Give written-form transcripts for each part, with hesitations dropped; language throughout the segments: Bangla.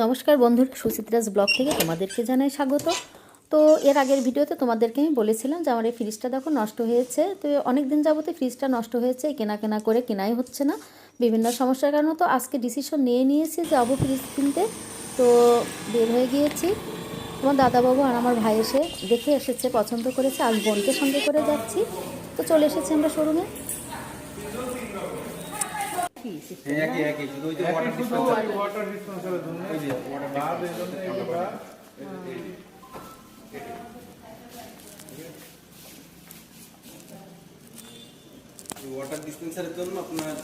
নমস্কার বন্ধুরা, সুচিত্রাস ব্লগ থেকে তোমাদেরকে জানাই স্বাগত। তো এর আগের ভিডিওতে তোমাদেরকে আমি বলেছিলাম যে আমার এই ফ্রিজটা দেখো নষ্ট হয়েছে। তো অনেক দিন যাবতে ফ্রিজটা নষ্ট হয়েছে, কেনা করে কেনাই হচ্ছে না বিভিন্ন সমস্যার কারণে। তো আজকে ডিসিশন নিয়েছি যে যাবো ফ্রিজ কিনতে। তো বের হয়ে গিয়েছি, আমার দাদাবাবু আর আমার ভাই এসে দেখে এসেছে, পছন্দ করেছে। আজ বোনকে সঙ্গে করে যাচ্ছি। তো চলে এসেছি আমরা শোরুমে। ওয়াটার ডিসপেন্সারের জন্য আপনার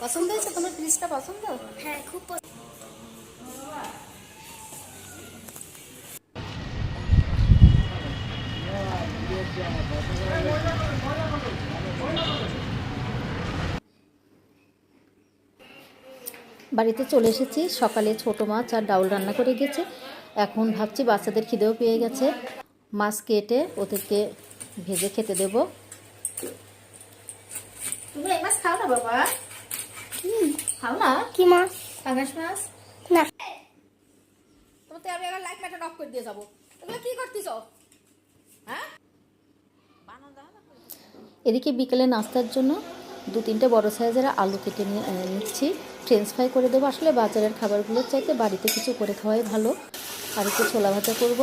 পছন্দ হয়েছে তোমার ফ্রিজটা? পছন্দ? হ্যাঁ, খুব বাড়িতে চলে এসেছি। সকালে ছোট মাছ আর ডাউল রান্না করে গেছে। এখন ভাবছি বাচ্চাদের খিদেও পেয়ে গেছে, মাছ কেটে ওদেরকে ভেজে খেতে দেব। তুমি এই মাছ খাও না বাবা? খাও না? কি মাছ? পাঙাশ মাছ না। তোমাতে আমি আবার লাইট ম্যাটার অফ করে দিয়ে যাবো। এগুলো কি করতেছ? হ্যাঁ, এদিকে বিকেলে নাস্তার জন্য 2-3টে বড় সাইজের আলু কেটে নিচ্ছি, ফ্রেঞ্চ ফ্রাই করে দেবো। আসলে বাজারের খাবারগুলোর চাইতে বাড়িতে কিছু করে খাওয়াই ভালো। আর একটু ছোলা ভাজা করব।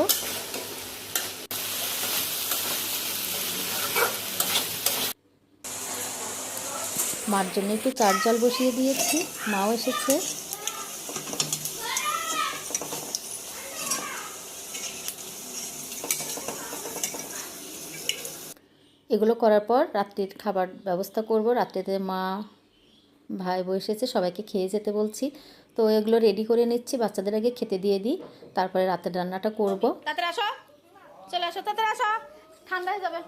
মার জন্য একটু চার জল বসিয়ে দিয়েছি, মাও এসেছে। এগুলো করার পর রাত্রির খাবার ব্যবস্থা করব। রাত্রিতে মা ভাই বউ এসেছে, সবাইকে খেয়ে যেতে বলছি। তো এগুলো রেডি করে নিচ্ছি, বাচ্চাদের আগে খেতে দিয়ে দিই, তারপরে রাতের রান্নাটা করব। তাড়াতাড়ি আসো, চলে আসো, তাড়াতাড়ি আসো, ঠান্ডা হয়ে যাবে।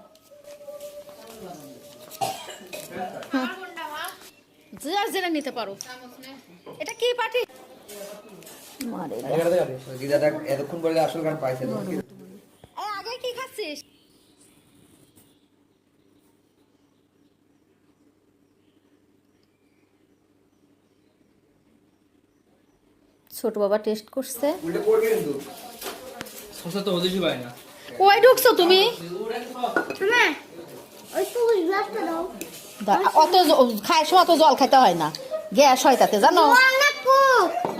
জেনে নিতে পারো এটা কি পার্টি। মারে এতক্ষণ বলে আসল গান পাইছে। আগে কি খাচ্ছিস? ছোট বাবা টেস্ট করছে। ওই ঢুকছো তুমি? অত খায় অত জল খাইতে হয় না, গ্যাস হয় তাতে, জানো?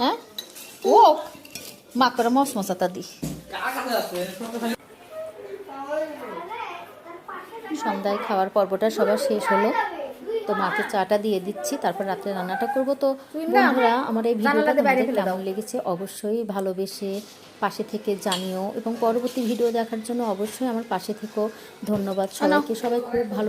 হ্যাঁ, ও মা করে মশমশাটা দি। সন্ধ্যায় খাওয়ার পর্বটা সবার শেষ হলো। তো মাকে চাটা দিয়ে দিচ্ছি, তারপর রাত্রে রান্নাটা করব। তো বন্ধুরা, আমার এই ভিডিওটা তোমাদের কেমন লেগেছে অবশ্যই ভালোবেসে পাশে থেকে জানিও, এবং পরবর্তী ভিডিও দেখার জন্য অবশ্যই আমার পাশে থেকো। ধন্যবাদ সবাইকে, সবাই খুব ভালো।